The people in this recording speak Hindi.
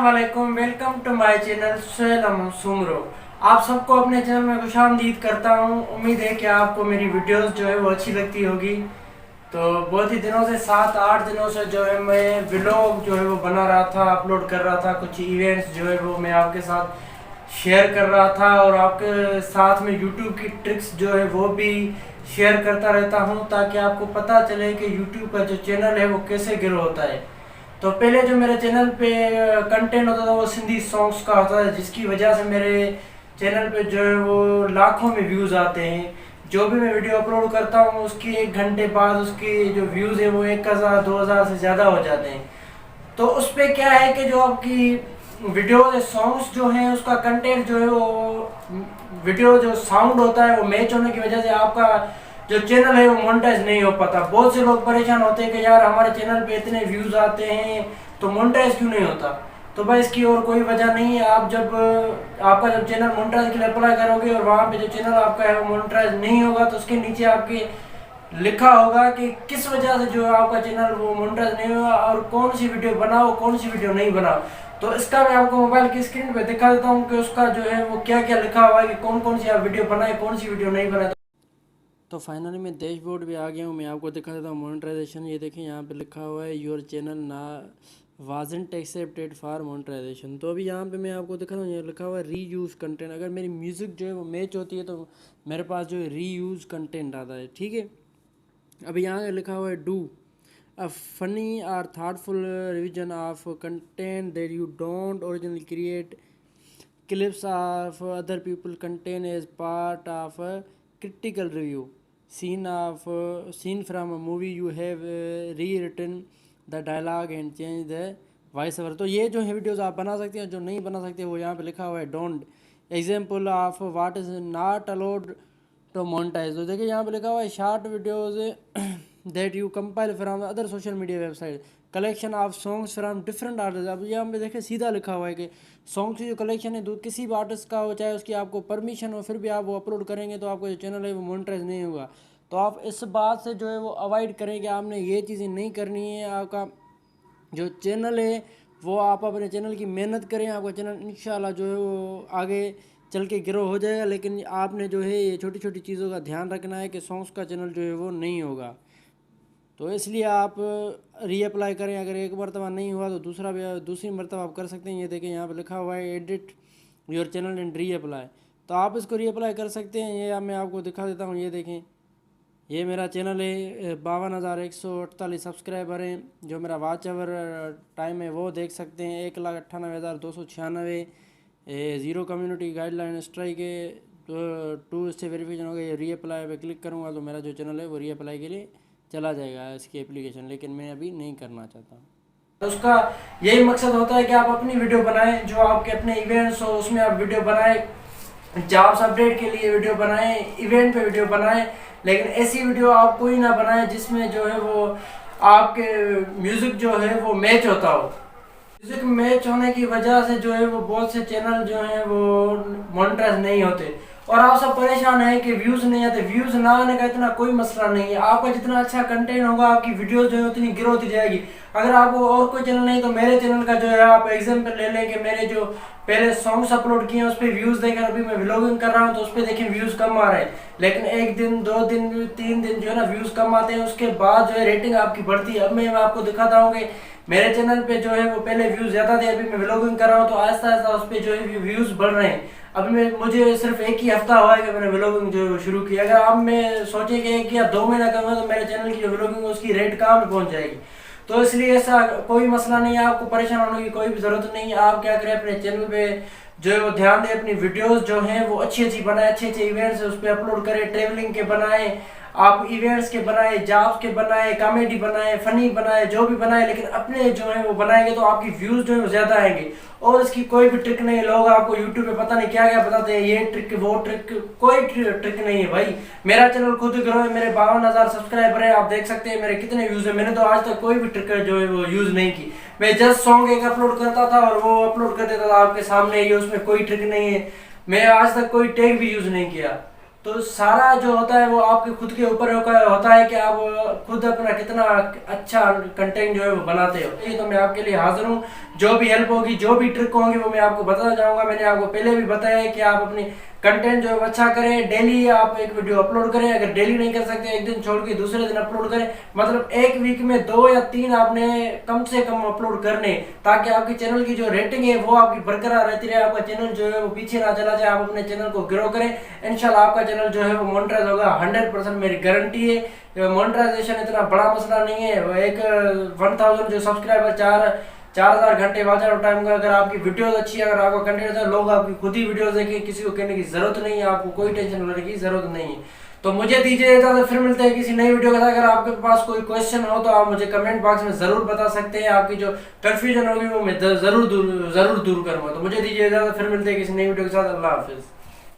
वालेकुम, वेलकम टू माय चैनल सैलम सुमरो। आप सबको अपने चैनल में खुशामदीद करता हूँ। उम्मीद है कि आपको मेरी वीडियोस जो है वो अच्छी लगती होगी। तो बहुत ही दिनों से 7-8 दिनों से जो है मैं व्लॉग जो है वो बना रहा था, अपलोड कर रहा था। कुछ इवेंट्स जो है वो मैं आपके साथ शेयर कर रहा था और आपके साथ में यूट्यूब की ट्रिक्स जो है वो भी शेयर करता रहता हूँ, ताकि आपको पता चले कि यूट्यूब का जो चैनल है वो कैसे ग्रो होता है। तो पहले जो मेरे चैनल पे कंटेंट होता था वो सिंधी सॉन्ग्स का होता था, जिसकी वजह से मेरे चैनल पे जो है वो लाखों में व्यूज़ आते हैं। जो भी मैं वीडियो अपलोड करता हूँ उसकी 1 घंटे बाद उसकी जो व्यूज़ है वो 1000-2000 से ज़्यादा हो जाते हैं। तो उस पर क्या है कि जो आपकी वीडियो सॉन्ग्स जो हैं उसका कंटेंट जो है वो वीडियो जो साउंड होता है वो मैच होने की वजह से आपका जो चैनल है वो मोनेटाइज नहीं हो पाता। बहुत से लोग परेशान होते हैं कि यार हमारे चैनल पे इतने व्यूज़ आते हैं तो मोनेटाइज क्यों नहीं होता। तो भाई इसकी और कोई वजह नहीं है। आप जब आपका जब चैनल मोनेटाइज के लिए अप्लाई करोगे और वहाँ पे जो चैनल आपका है वो मोनेटाइज नहीं होगा तो उसके नीचे आपके लिखा होगा कि किस वजह से जो है आपका चैनल वो मोनेटाइज नहीं हुआ और कौन सी वीडियो बनाओ कौन सी वीडियो नहीं बनाओ। तो इसका मैं आपको मोबाइल की स्क्रीन पे दिखा देता हूँ कि उसका जो है वो क्या क्या लिखा हुआ है कि कौन कौन सी आप वीडियो बनाए कौन सी वीडियो नहीं बनाए। तो फाइनली मैं डैशबोर्ड भी आ गया हूँ। मैं आपको दिखा देता हूँ मोनेटाइजेशन। ये देखिए यहाँ पे लिखा हुआ है योर चैनल ना वाजंट एक्सेप्टेड फॉर मोनेटाइजेशन। तो अभी यहाँ पे मैं आपको दिखा रहा हूँ, ये लिखा हुआ है री यूज़ कंटेंट। अगर मेरी म्यूज़िक जो है वो मैच होती है तो मेरे पास जो है री यूज़ कंटेंट आता है, ठीक है। अभी यहाँ लिखा हुआ है डू अ फनी और thoughtful revision of content that you don't originally create clips of other people content as part of a critical review scene from a movie you have rewritten the dialogue and change the voice over। तो ये जो है वीडियोस आप बना सकते हैं, जो नहीं बना सकते वो यहाँ पे लिखा हुआ है don't example of what is not allowed to monetize. तो देखिए यहाँ पे लिखा हुआ है short videos that you compile from other social media website collection of songs from different artist. अब यहाँ पे देखिए सीधा लिखा हुआ है कि सॉन्ग्स की जो कलेक्शन है किसी भी आर्टिस्ट का हो, चाहे उसकी आपको परमिशन हो, फिर भी आप वो अपलोड करेंगे तो आपका जो चैनल है वो मोनेटाइज नहीं होगा। तो आप इस बात से जो है वो अवॉइड करें कि आपने ये चीज़ें नहीं करनी है। आपका जो चैनल है वो आप अपने चैनल की मेहनत करें, आपका चैनल इंशाल्लाह जो है वो आगे चल के ग्रो हो जाएगा। लेकिन आपने जो है ये छोटी छोटी चीज़ों का ध्यान रखना है कि सॉन्ग्स का चैनल जो है वो नहीं होगा। तो इसलिए आप रीअप्लाई करें। अगर एक मरतबा नहीं हुआ तो दूसरी मरतबा आप कर सकते हैं। ये देखें यहाँ पे लिखा हुआ है edit your channel and reapply. तो आप इसको रीअप्लाई कर सकते हैं। ये मैं आपको दिखा देता हूँ। ये देखें ये मेरा चैनल है, 52,148 सब्सक्राइबर हैं। जो मेरा वॉच आवर टाइम है वो देख सकते हैं 1,98,296। ज़ीरो कम्युनिटी गाइडलाइन स्ट्राइक है। टू इससे वेरिफिकेशन हो गया। रीअप्लाई पे क्लिक करूँगा तो मेरा जो चैनल है वो रीअप्लाई के लिए चला जाएगा इसकी एप्लीकेशन, लेकिन मैं अभी नहीं करना चाहता। तो उसका यही मकसद होता है कि आप अपनी वीडियो बनाएं, जो आपके अपने इवेंट्स हो उसमें आप वीडियो बनाएं, जॉब्स अपडेट के लिए वीडियो बनाएं, इवेंट पे वीडियो बनाएं। लेकिन ऐसी वीडियो आप कोई ना बनाएं जिसमें जो है वो आपके म्यूज़िक जो है वो मैच होता हो। म्यूज़िक मैच होने की वजह से जो है वो बहुत से चैनल जो हैं वो मोनेटाइज नहीं होते और आप सब परेशान हैं कि व्यूज़ नहीं आते। व्यूज़ ना आने का इतना कोई मसला नहीं है। आपका जितना अच्छा कंटेंट होगा आपकी वीडियोस जो है उतनी ग्रो होती जाएगी। अगर आपको और कोई चैनल नहीं तो मेरे चैनल का जो है आप एग्जाम्पल ले लें कि मेरे जो पहले सॉन्ग्स अपलोड किए हैं उस पर व्यूज़ देखें। अभी मैं व्लॉगिंग कर रहा हूँ तो उस पर देखें व्यूज़ कम आ रहे हैं, लेकिन 1 दिन 2 दिन 3 दिन जो है ना व्यूज़ कम आते हैं, उसके बाद जो है रेटिंग आपकी बढ़ती है। अब मैं आपको दिखाता हूँ कि मेरे चैनल पे जो है वो पहले व्यूज़ ज़्यादा थे, अभी मैं व्लॉगिंग कर रहा हूँ तो आहिस्ता आहिस्ता उस पर जो है व्यूज़ बढ़ रहे हैं। अभी मुझे सिर्फ 1 ही हफ्ता हुआ है कि मैंने व्लॉगिंग जो शुरू की। अगर आप मैं सोचे कि 1 या 2 महीना करूँगा तो मेरे चैनल की जो व्लॉगिंग है उसकी रेट कहाँ पे पहुँच जाएगी। तो इसलिए ऐसा कोई मसला नहीं है, आपको परेशान होने की कोई भी ज़रूरत नहीं है। आप क्या करें अपने चैनल पे जो है वो ध्यान दें, अपनी वीडियोस जो हैं वो अच्छी अच्छी बनाए, अच्छे अच्छे इवेंट्स उस पर अपलोड करें। ट्रेवलिंग के बनाएं, आप इवेंट्स के बनाए, जॉब्स के बनाए, कॉमेडी बनाए, फनी बनाए, जो भी बनाए, लेकिन अपने जो है वो बनाएंगे तो आपकी व्यूज़ जो है वो ज़्यादा आएंगे। और इसकी कोई भी ट्रिक नहीं। लोग आपको यूट्यूब पे पता नहीं क्या क्या बताते हैं, ये ट्रिक वो ट्रिक, कोई ट्रिक नहीं है भाई। मेरा चैनल खुद ग्रो है, मेरे 52,000 सब्सक्राइबर है, आप देख सकते हैं मेरे कितने व्यूज़ है। मैंने तो आज तक कोई भी ट्रिक जो है वो यूज़ नहीं की। मैं जस्ट सॉन्ग एक अपलोड करता था और वो अपलोड कर देता था आपके सामने ही, उसमें कोई ट्रिक नहीं है। मैं आज तक कोई टैग भी यूज़ नहीं किया। तो सारा जो होता है वो आपके खुद के ऊपर होता है कि आप खुद अपना कितना अच्छा कंटेंट जो है वो बनाते हो। ये तो मैं आपके लिए हाजिर हूँ, जो भी हेल्प होगी, जो भी ट्रिक होंगी वो मैं आपको बताना चाहूँगा। मैंने आपको पहले भी बताया है कि आप अपनी कंटेंट जो है अच्छा करें, डेली आप एक वीडियो अपलोड करें। अगर डेली नहीं कर सकते, एक दिन छोड़ के दूसरे दिन अपलोड करें, मतलब एक वीक में 2 या 3 आपने कम से कम अपलोड करने, ताकि आपके चैनल की जो रेटिंग है वो आपकी बरकरार रहती रहे, आपका चैनल जो है वो पीछे ना चला जाए। आप अपने चैनल को ग्रो करें, इंशाल्लाह आपका चैनल जो है वो मोनेटाइज होगा, 100% मेरी गारंटी है। मोनेटाइजेशन इतना बड़ा मसला नहीं है। एक 1000 जो सब्सक्राइबर 4000 घंटे वॉच टाइम का, अगर आपकी वीडियोस अच्छी है, अगर आपका कंटेंट है, लोग आपकी खुद ही वीडियोस देखें, किसी को कहने की जरूरत नहीं है, आपको कोई टेंशन लेने की जरूरत नहीं है। तो मुझे दीजिए इजाजत, फिर मिलते हैं किसी नई वीडियो के साथ। अगर आपके पास कोई क्वेश्चन हो तो आप मुझे कमेंट बॉक्स में जरूर बता सकते हैं। आपकी जो कंफ्यूजन होगी वो मैं जरूर दूर करूंगा। तो मुझे दीजिए इजाजत, फिर मिलते हैं किसी नई वीडियो के साथ। अल्लाह हाफिज।